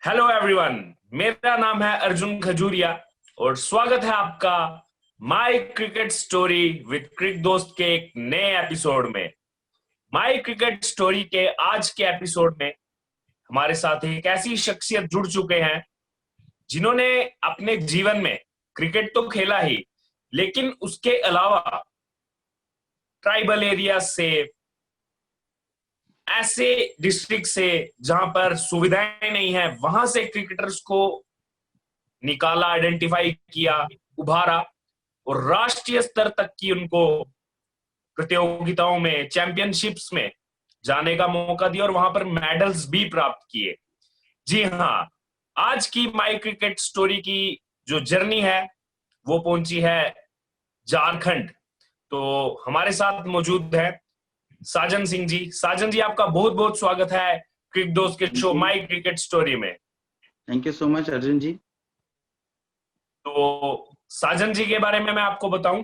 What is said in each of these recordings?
Hello everyone. मेरा नाम है अर्जुन खजूरिया और स्वागत है आपका माय क्रिकेट स्टोरी विद क्रिक दोस्त के एक नए एपिसोड में। माय क्रिकेट स्टोरी के आज के एपिसोड में हमारे साथ एक ऐसी शख्सियत जुड़ चुके हैं जिन्होंने अपने जीवन में क्रिकेट तो खेला ही, लेकिन उसके अलावा ट्राइबल एरिया से, ऐसे डिस्ट्रिक्ट से जहां पर सुविधाएं नहीं है, वहां से क्रिकेटर्स को निकाला, आइडेंटिफाई किया, उभारा और राष्ट्रीय स्तर तक की उनको प्रतियोगिताओं में, चैंपियनशिप्स में जाने का मौका दिया और वहां पर मेडल्स भी प्राप्त किए। जी हाँ, आज की माई क्रिकेट स्टोरी की जो जर्नी है वो पहुंची है झारखंड। तो हमारे साथ मौजूद है साजन सिंह जी। साजन जी, आपका बहुत बहुत स्वागत है क्रिक दोस्त के शो माई क्रिकेट स्टोरी में। Thank you so much Arjun ji. तो साजन जी के बारे में मैं आपको बताऊं,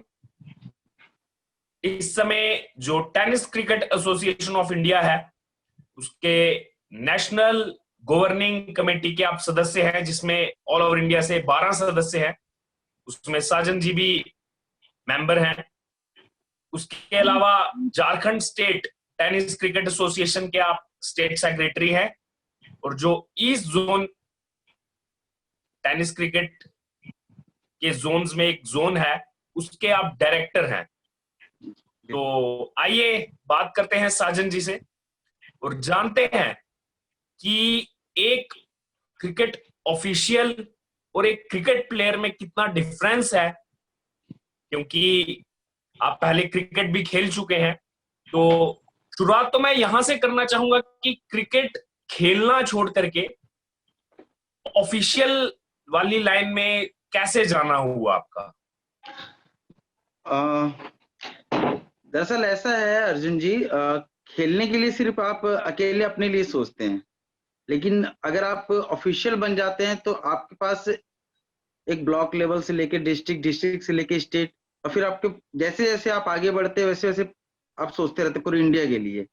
इस समय जो tennis cricket association of India है उसके नेशनल गवर्निंग कमेटी के आप सदस्य हैं, जिसमें ऑल ओवर इंडिया से 12 सदस्य हैं। उसमें साजन जी भी मेंबर हैं। उसके अलावा Jharkhand state tennis cricket association के आप स्टेट सेक्रेटरी हैं और जो ईस्ट जोन टेनिस क्रिकेट के जोन्स में एक जोन है उसके आप डायरेक्टर हैं। तो आइए बात करते हैं साजन जी से और जानते हैं कि एक क्रिकेट ऑफिशियल और एक क्रिकेट प्लेयर में कितना डिफरेंस है, क्योंकि आप पहले क्रिकेट भी खेल चुके हैं। तो शुरुआत तो मैं यहां से करना चाहूंगा कि क्रिकेट खेलना छोड़ करके ऑफिशियल वाली लाइन में कैसे जाना हुआ आपका? दरअसल ऐसा है अर्जुन जी, खेलने के लिए सिर्फ आप अकेले अपने लिए सोचते हैं, लेकिन अगर आप ऑफिशियल बन जाते हैं तो आपके पास एक ब्लॉक लेवल से लेके डिस्ट्रिक्ट, डिस्ट्रिक्ट से लेके स्टेट, और फिर आपके जैसे जैसे आप आगे बढ़ते हैं वैसे वैसे आप सोचते रहते पूरी इंडिया के लिए।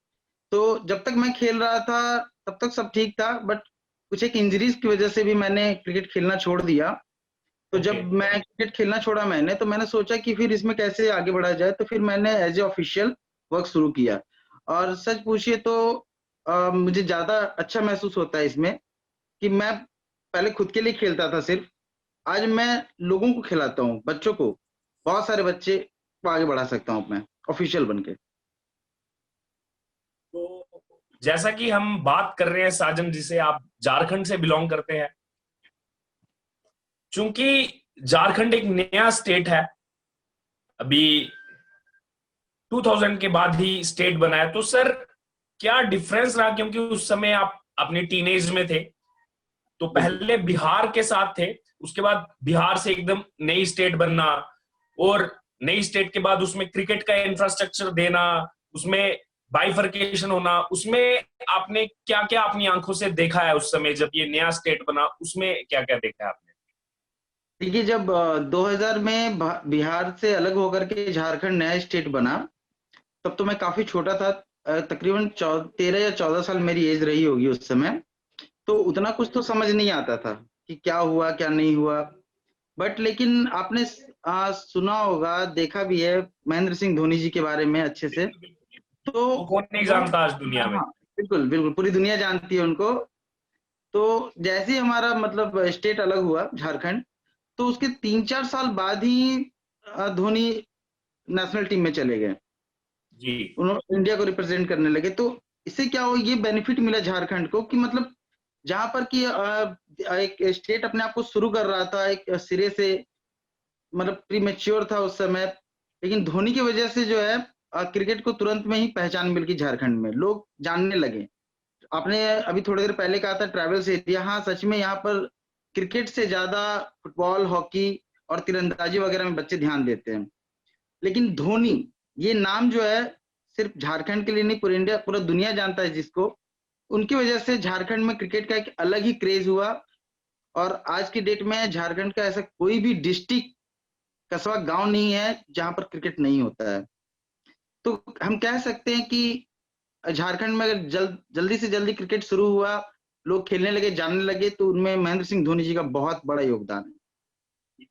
तो जब तक मैं खेल रहा था तब तक सब ठीक था, बट कुछ एक इंजरीज की वजह से भी मैंने क्रिकेट खेलना छोड़ दिया। तो जब मैं क्रिकेट खेलना छोड़ा मैंने, तो मैंने सोचा कि फिर इसमें कैसे आगे बढ़ा जाए, तो फिर मैंने एज ए ऑफिशियल वर्क शुरू किया। और सच पूछिए तो मुझे ज्यादा अच्छा महसूस होता है इसमें कि मैं पहले खुद के लिए खेलता था सिर्फ, आज मैं लोगों को खिलाता हूँ, बच्चों को, बहुत सारे बच्चे को आगे बढ़ा सकता हूँ मैं ऑफिशियल बन के। तो जैसा कि हम बात कर रहे हैं साजन जी से, आप झारखंड से बिलोंग करते हैं। चूंकि झारखंड एक नया स्टेट है, अभी 2000 के बाद ही स्टेट बना है, तो सर क्या डिफरेंस रहा? क्योंकि उस समय आप अपनी टीनेज में थे, तो पहले बिहार के साथ थे, उसके बाद बिहार से एकदम नई स्टेट बनना और नई स्टेट के बाद उसमें क्रिकेट का इंफ्रास्ट्रक्चर देना, उसमें बाइफर्केशन होना, उसमें आपने क्या क्या अपनी आंखों से देखा है उस समय जब ये नया स्टेट बना? उसमें क्या क्या देखा है आपने? देखिए, जब 2000 में बिहार से अलग होकर के झारखंड नया स्टेट बना, तब तो मैं काफी छोटा था। तकरीबन 13 या 14 साल मेरी एज रही होगी उस समय। तो उतना कुछ तो समझ नहीं आता था कि क्या हुआ क्या नहीं हुआ। बट लेकिन आपने सुना होगा, देखा भी है महेंद्र सिंह धोनी जी के बारे में अच्छे से। बिल्कुल बिल्कुल। तो वो कौन नहीं वो, जानता आज दुनिया में। हाँ, बिल्कुल बिल्कुल पूरी दुनिया जानती है उनको। तो जैसे ही हमारा मतलब स्टेट अलग हुआ झारखंड, तो उसके 3-4 साल बाद ही धोनी नेशनल टीम में चले गए। जी। उन्होंने इंडिया को रिप्रेजेंट करने लगे। तो इससे क्या हो, ये बेनिफिट मिला झारखंड को कि मतलब जहां पर कि एक स्टेट अपने आप को शुरू कर रहा था एक सिरे से, मतलब प्रीमेच्योर था उस समय, लेकिन धोनी की वजह से जो है क्रिकेट को तुरंत में ही पहचान मिल गई, झारखंड में लोग जानने लगे। आपने अभी थोड़ी देर पहले कहा था ट्रैवल्स एरिया, हाँ सच में यहाँ पर क्रिकेट से ज्यादा फुटबॉल, हॉकी और तीरंदाजी वगैरह में बच्चे ध्यान देते हैं। लेकिन धोनी, ये नाम जो है सिर्फ झारखंड के लिए नहीं, पूरी इंडिया, पूरा दुनिया जानता है जिसको। उनकी वजह से झारखंड में क्रिकेट का एक अलग ही क्रेज हुआ। और आज की डेट में झारखंड का ऐसा कोई भी डिस्ट्रिक्ट, कस्बा, गांव नहीं है जहां पर क्रिकेट नहीं होता है। तो हम कह सकते हैं कि झारखंड में अगर जल्दी से जल्दी क्रिकेट शुरू हुआ, लोग खेलने लगे, जानने लगे, तो उनमें महेंद्र सिंह धोनी जी का बहुत बड़ा योगदान है।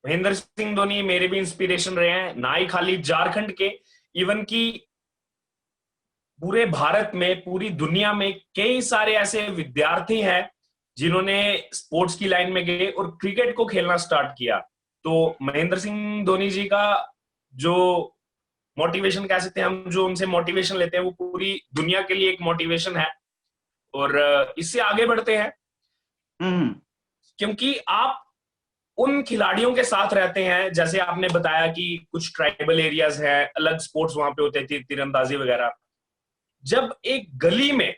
महेंद्र सिंह धोनी मेरे भी इंस्पिरेशन रहे हैं, ना ही खाली झारखंड के, इवन की पूरे भारत में, पूरी दुनिया में कई सारे ऐसे विद्यार्थी हैं जिन्होंने स्पोर्ट्स की लाइन में गए और क्रिकेट को खेलना स्टार्ट किया। तो महेंद्र सिंह धोनी जी का जो मोटिवेशन कह सकते हैं हम, जो उनसे मोटिवेशन लेते हैं, वो पूरी दुनिया के लिए एक मोटिवेशन है। और इससे आगे बढ़ते हैं, हम्म। क्योंकि आप उन खिलाड़ियों के साथ रहते हैं, जैसे आपने बताया कि कुछ ट्राइबल एरियाज हैं, अलग स्पोर्ट्स वहां पे होते थे, तीरंदाजी वगैरह। जब एक गली में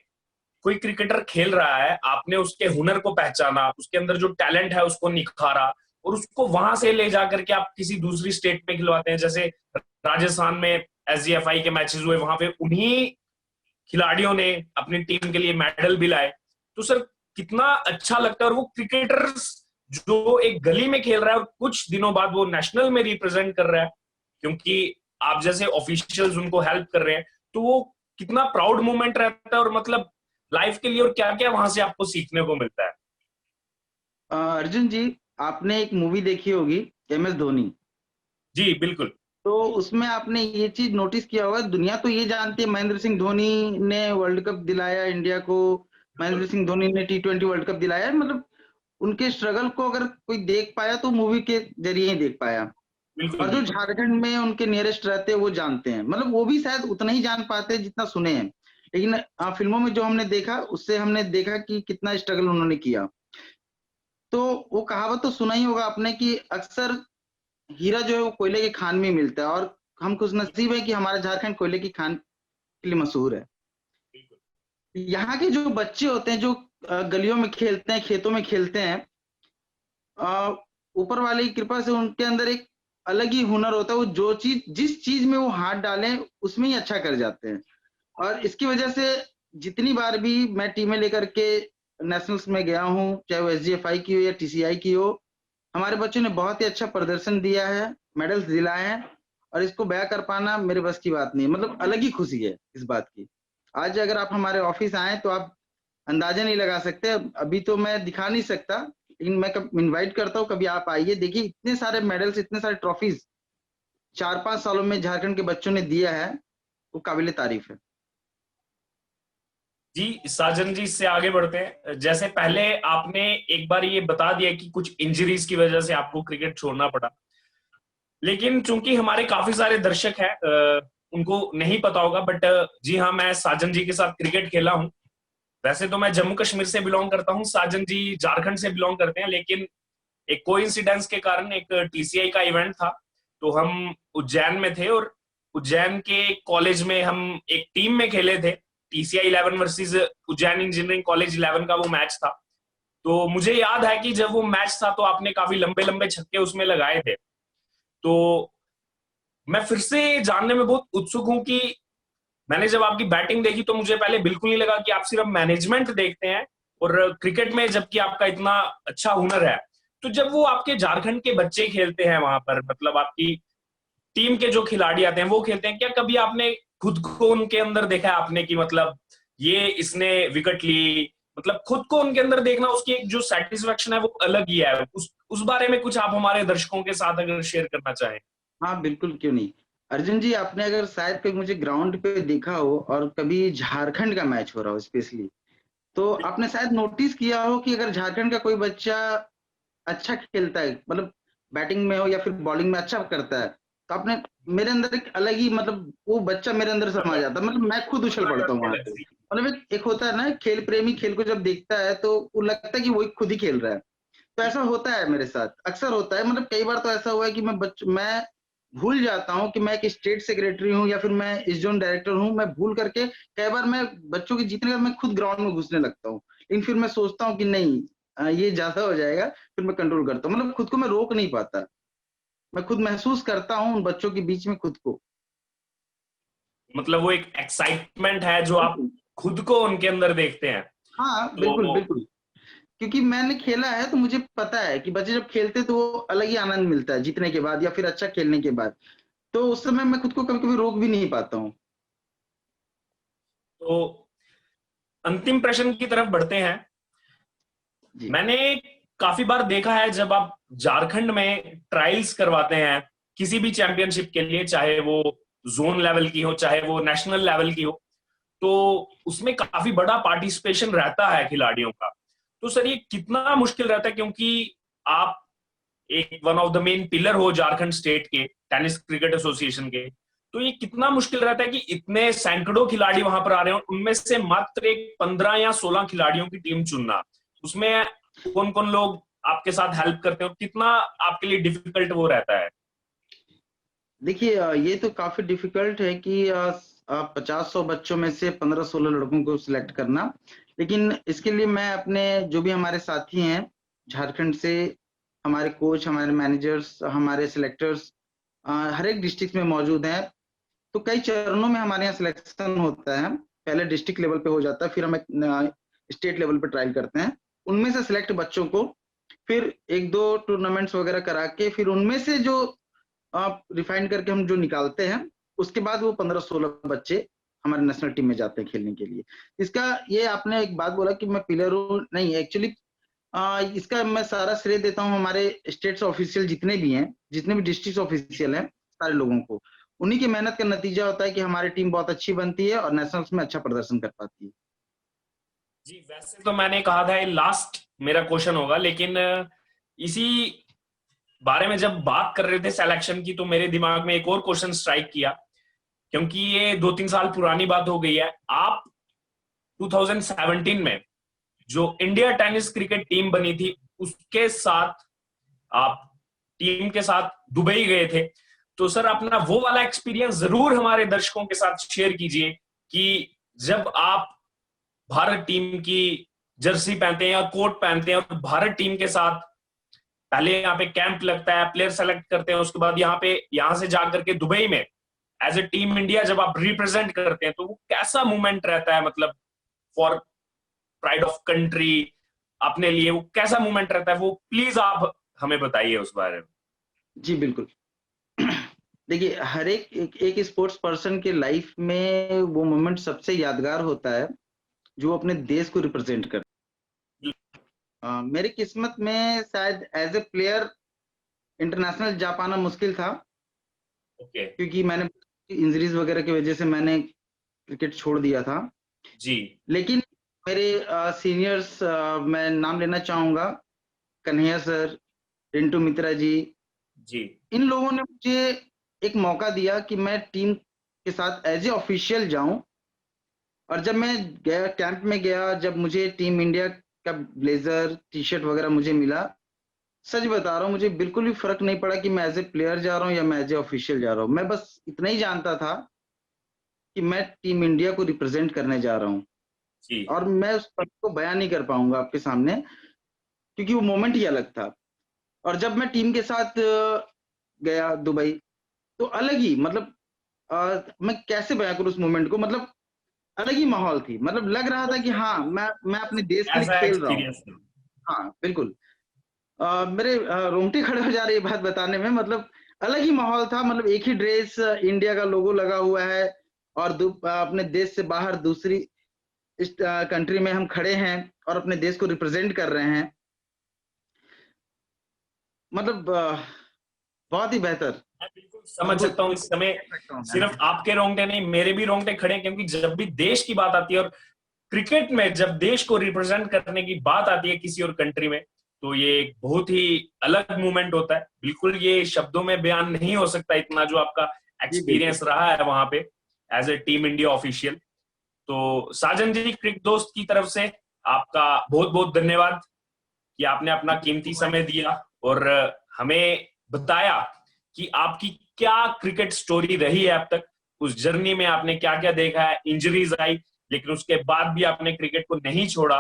कोई क्रिकेटर खेल रहा है, आपने उसके हुनर को पहचाना, उसके अंदर जो टैलेंट है उसको निखारा, और उसको वहां से ले जाकर के आप किसी दूसरी स्टेट में खिलवाते हैं। जैसे राजस्थान में एसजीएफआई के मैचेस हुए, वहां पे उन्हीं खिलाड़ियों ने अपनी टीम के लिए मेडल भी लाए। तो सर कितना अच्छा लगता है। और वो क्रिकेटर्स जो एक गली में खेल रहा है और कुछ दिनों बाद वो नेशनल में रिप्रेजेंट कर रहा है, क्योंकि आप जैसे ऑफिशियल्स उनको हेल्प कर रहे हैं, तो वो कितना प्राउड मोमेंट रहता है, और मतलब लाइफ के लिए। और क्या क्या वहां से आपको सीखने को मिलता है। अर्जुन जी, आपने एक मूवी देखी होगी, एम एस धोनी। जी बिल्कुल। तो उसमें आपने ये चीज नोटिस किया होगा, दुनिया तो ये जानती है महेंद्र सिंह धोनी ने वर्ल्ड कप दिलाया इंडिया को, महेंद्र सिंह धोनी ने T20 वर्ल्ड कप दिलाया, मतलब उनके स्ट्रगल को अगर कोई देख पाया तो मूवी के जरिए ही देख पाया। बिल्कुल और जो बिल्कुल। झारखंड में उनके नियरेस्ट रहते हैं वो जानते हैं, मतलब वो भी शायद उतना ही जान पाते हैं जितना सुने हैं। लेकिन फिल्मों में जो हमने देखा, उससे हमने देखा कि कितना स्ट्रगल उन्होंने किया। तो वो कहावत तो सुना ही होगा आपने कि अक्सर हीरा जो है वो कोयले की खान में मिलता है, और हम खुशनसीब है कि हमारा झारखंड कोयले की खान के लिए मशहूर है। यहाँ के जो बच्चे होते हैं, जो गलियों में खेलते हैं, खेतों में खेलते हैं, अ, ऊपर वाले की कृपा से उनके अंदर एक अलग ही हुनर होता है। वो जो चीज, जिस चीज में वो हाथ डालें उसमें ही अच्छा कर जाते हैं। और इसकी वजह से जितनी बार भी मैं टीमें लेकर के नेशनल्स में गया हूँ, चाहे वो एसजीएफआई की हो या टीसीआई की हो, हमारे बच्चों ने बहुत ही अच्छा प्रदर्शन दिया है, मेडल्स दिलाए हैं। और इसको बयां कर पाना मेरे बस की बात नहीं है, मतलब अलग ही खुशी है इस बात की। आज अगर आप हमारे ऑफिस आए तो आप अंदाजा नहीं लगा सकते, अभी तो मैं दिखा नहीं सकता, लेकिन मैं कब इनवाइट करता हूँ, कभी आप आइए, देखिए इतने सारे मेडल्स, इतने सारे ट्रॉफीज 4-5 सालों में झारखंड के बच्चों ने दिया है, वो काबिले तारीफ है। जी साजन जी, इससे आगे बढ़ते हैं। जैसे पहले आपने एक बार ये बता दिया कि कुछ इंजरीज की वजह से आपको क्रिकेट छोड़ना पड़ा, लेकिन चूंकि हमारे काफी सारे दर्शक हैं, उनको नहीं पता होगा, बट जी हाँ, मैं साजन जी के साथ क्रिकेट खेला हूँ। वैसे तो मैं जम्मू कश्मीर से बिलोंग करता हूँ, साजन जी झारखंड से बिलोंग करते हैं, लेकिन एक कोइंसिडेंस के कारण एक टीसीआई का इवेंट था, तो हम उज्जैन में थे, और उज्जैन के कॉलेज में हम एक टीम में खेले थे। TCI 11 versus Ujjain engineering college 11 का वो मैच था। तो मुझे याद है कि जब वो मैच था तो आपने काफी लंबे लंबे छक्के उसमें लगाए थे। तो मैं फिर से जानने में बहुत उत्सुक हूं कि मैंने जब आपकी बैटिंग देखी तो मुझे पहले बिल्कुल नहीं लगा कि आप सिर्फ मैनेजमेंट देखते हैं, और क्रिकेट में जबकि आपका इतना अच्छा हुनर है। तो जब वो आपके झारखंड के बच्चे खेलते हैं वहां पर, मतलब आपकी टीम के जो खिलाड़ी आते हैं वो खेलते हैं, क्या कभी आपने खुद को उनके अंदर देखा है आपने कि मतलब ये इसने विकेट ली, मतलब खुद को उनके अंदर देखना, उसकी एक जो सेटिस्फेक्शन है वो अलग ही है। उस बारे में कुछ आप हमारे दर्शकों के साथ अगर शेयर करना चाहें। हाँ बिल्कुल, क्यों नहीं। अर्जुन जी, आपने अगर शायद कभी मुझे ग्राउंड पे देखा हो और कभी झारखंड का मैच हो रहा हो स्पेशली, तो आपने शायद नोटिस किया हो कि अगर झारखंड का कोई बच्चा अच्छा खेलता है, मतलब बैटिंग में हो या फिर बॉलिंग में अच्छा करता है, तो आपने, मेरे अंदर एक अलग ही, मतलब वो बच्चा मेरे अंदर समा जाता है, मतलब मैं खुद उछल पड़ता हूँ वहां पे। मतलब एक होता है ना, खेल प्रेमी खेल को जब देखता है तो वो लगता है कि वो खुद ही खेल रहा है। तो ऐसा होता है मेरे साथ, अक्सर होता है, मतलब कई बार तो ऐसा हुआ है कि मैं भूल जाता हूँ कि मैं एक स्टेट सेक्रेटरी हूँ या फिर मैं इस जोन डायरेक्टर हूँ, मैं भूल करके कई बार मैं बच्चों के जीतने का मैं खुद ग्राउंड में घुसने लगता हूँ। लेकिन फिर मैं सोचता हूँ कि नहीं, ये ज्यादा हो जाएगा, फिर मैं कंट्रोल करता हूँ, मतलब खुद को मैं रोक नहीं पाता। मैं खुद महसूस करता हूँ उन बच्चों के बीच में खुद को। मतलब वो एक एक्साइटमेंट है जो आप बिल्कुल। खुद को उनके अंदर देखते हैं। हाँ बिल्कुल तो बिल्कुल। क्योंकि मैंने खेला है तो मुझे पता है कि बच्चे जब खेलते तो वो अलग ही आनंद मिलता है जीतने के बाद या फिर अच्छा खेलने के बाद। तो उस समय मैं खुद को कभी कभी रोक भी नहीं पाता हूँ। तो अंतिम प्रश्न की तरफ बढ़ते हैं। जी मैंने काफी बार देखा है जब आप झारखंड में ट्रायल्स करवाते हैं किसी भी चैंपियनशिप के लिए, चाहे वो जोन लेवल की हो चाहे वो नेशनल लेवल की हो, तो उसमें काफी बड़ा पार्टिसिपेशन रहता है खिलाड़ियों का। तो सर ये कितना मुश्किल रहता है, क्योंकि आप एक one of the main pillar हो झारखंड स्टेट के टेनिस क्रिकेट एसोसिएशन के, तो ये कितना मुश्किल रहता है कि इतने सैकड़ों खिलाड़ी वहां पर आ रहे हो, उनमें से मात्र एक 15 या 16 खिलाड़ियों की टीम चुनना, उसमें कौन कौन लोग आपके साथ हेल्प करते हो, कितना आपके लिए डिफिकल्ट वो रहता है? देखिए, ये तो काफी डिफिकल्ट है कि 50-100 बच्चों में से 15-16 लड़कों को सिलेक्ट करना। लेकिन इसके लिए मैं अपने जो भी हमारे साथी हैं झारखंड से, हमारे कोच, हमारे मैनेजर्स, हमारे सिलेक्टर्स हर एक डिस्ट्रिक्ट में मौजूद हैं। तो कई चरणों में हमारे यहाँ सिलेक्शन होता है। पहले डिस्ट्रिक्ट लेवल पे हो जाता है, फिर हम स्टेट लेवल पे ट्रायल करते हैं। उनमें से सिलेक्ट बच्चों को फिर 1-2 टूर्नामेंट्स वगैरह करा के फिर उनमें से जो आप रिफाइन करके हम जो निकालते हैं, उसके बाद वो 15-16 बच्चे हमारे नेशनल टीम में जाते हैं खेलने के लिए। इसका ये आपने एक बात बोला कि मैं पिलर हूँ, नहीं एक्चुअली इसका मैं सारा श्रेय देता हूँ हमारे स्टेट्स ऑफिशियल जितने भी हैं, जितने भी डिस्ट्रिक्ट ऑफिशियल हैं, सारे लोगों को। उन्हीं की मेहनत का नतीजा होता है कि हमारी टीम बहुत अच्छी बनती है और नेशनल्स में अच्छा प्रदर्शन कर पाती है। जी, वैसे तो मैंने कहा था ये लास्ट मेरा क्वेश्चन होगा, लेकिन इसी बारे में जब बात कर रहे थे सिलेक्शन की, तो मेरे दिमाग में एक और क्वेश्चन स्ट्राइक किया, क्योंकि ये 2-3 साल पुरानी बात हो गई है। आप 2017 में जो इंडिया टेनिस क्रिकेट टीम बनी थी, उसके साथ आप टीम के साथ दुबई गए थे। तो सर अपना वो वाला एक्सपीरियंस जरूर हमारे दर्शकों के साथ शेयर कीजिए कि जब आप भारत टीम की जर्सी पहनते हैं या कोट पहनते हैं और भारत टीम के साथ पहले यहाँ पे कैंप लगता है, प्लेयर सेलेक्ट करते हैं, उसके बाद यहाँ से जाकर के दुबई में एज ए टीम इंडिया जब आप रिप्रेजेंट करते हैं, तो वो कैसा मूवमेंट रहता है, मतलब फॉर प्राइड ऑफ कंट्री, अपने लिए वो कैसा मूवमेंट रहता है, वो प्लीज आप हमें बताइए उस बारे में। जी बिल्कुल। देखिए, हर एक स्पोर्ट्स पर्सन के लाइफ में वो मोमेंट सबसे यादगार होता है जो अपने देश को रिप्रेजेंट कर। मेरी किस्मत में शायद एज ए प्लेयर इंटरनेशनल जा पाना मुश्किल था, ओके। क्योंकि मैंने इंजरीज वगैरह की वजह से मैंने क्रिकेट छोड़ दिया था। जी लेकिन मेरे सीनियर्स, मैं नाम लेना चाहूंगा, कन्हैया सर, रिंटू मित्रा जी, जी इन लोगों ने मुझे एक मौका दिया कि मैं टीम के साथ एज ए ऑफिशियल जाऊं। और जब मैं गया, कैंप में गया, जब मुझे टीम इंडिया का ब्लेजर, टी शर्ट वगैरह मुझे मिला, सच बता रहा हूँ, मुझे बिल्कुल भी फर्क नहीं पड़ा कि मैं एज ए प्लेयर जा रहा हूँ या मैं एज ए ऑफिशियल जा रहा हूँ। मैं बस इतना ही जानता था कि मैं टीम इंडिया को रिप्रेजेंट करने जा रहा हूँ। जी। और मैं उस पल को बयान नहीं कर पाऊंगा आपके सामने, क्योंकि वो मोमेंट ही अलग था। और जब मैं टीम के साथ गया दुबई, तो अलग ही, मतलब मैं कैसे बयां करूं उस मोमेंट को, मतलब अलग ही माहौल थी। मतलब लग रहा था कि हाँ, मैं अपने देश के लिए ऐसा खेल रहा हूँ। एक्सपीरियंस था। हाँ बिल्कुल। मेरे रोंगटे खड़े हो जा रहे ये बात बताने में। मतलब अलग ही माहौल था। मतलब एक ही ड्रेस, इंडिया का लोगो लगा हुआ है, और अपने देश से बाहर दूसरी इस कंट्री में हम खड़े हैं और अपने देश को रिप्रेजेंट कर रहे हैं। मतलब बहुत ही बेहतर, मैं बिल्कुल समझ अद्भुत सकता हूँ। इस समय कह सकता हूँ मैं। सिर्फ आपके रोंगटे नहीं, मेरे भी रोंगटे खड़े हैं, क्योंकि जब भी देश की बात आती है और क्रिकेट में जब देश को रिप्रेजेंट करने की बात आती है किसी और कंट्री में, तो ये एक बहुत ही अलग मूवमेंट होता है। बिल्कुल ये शब्दों में बयान नहीं हो सकता, इतना जो आपका जी बिल्कुल। एक्सपीरियंस रहा है वहां पे as a team India official. तो साजन जी, क्रिक दोस्त की तरफ से आपका बहुत बहुत धन्यवाद कि आपने अपना कीमती समय दिया और हमें बताया कि आपकी क्या क्रिकेट स्टोरी रही है अब तक, उस जर्नी में आपने क्या क्या देखा है। इंजरीज आई, लेकिन उसके बाद भी आपने क्रिकेट को नहीं छोड़ा,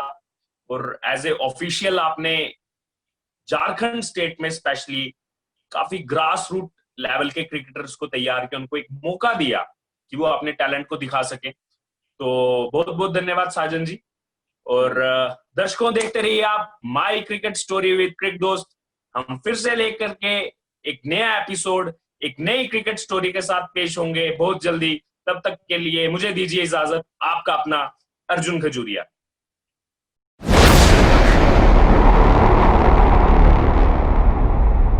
और एज ए ऑफिशियल आपने झारखंड स्टेट में स्पेशली काफी ग्रास रूट लेवल के क्रिकेटर्स को तैयार किया, उनको एक मौका दिया कि वो अपने टैलेंट को दिखा सके। तो बहुत बहुत धन्यवाद साजन जी। और दर्शकों, देखते रहिए आप माई क्रिकेट स्टोरी विद क्रिक दोस्त। हम फिर से लेकर के एक नया एपिसोड, एक नई क्रिकेट स्टोरी के साथ पेश होंगे बहुत जल्दी। तब तक के लिए मुझे दीजिए इजाजत। आपका अपना अर्जुन खजूरिया।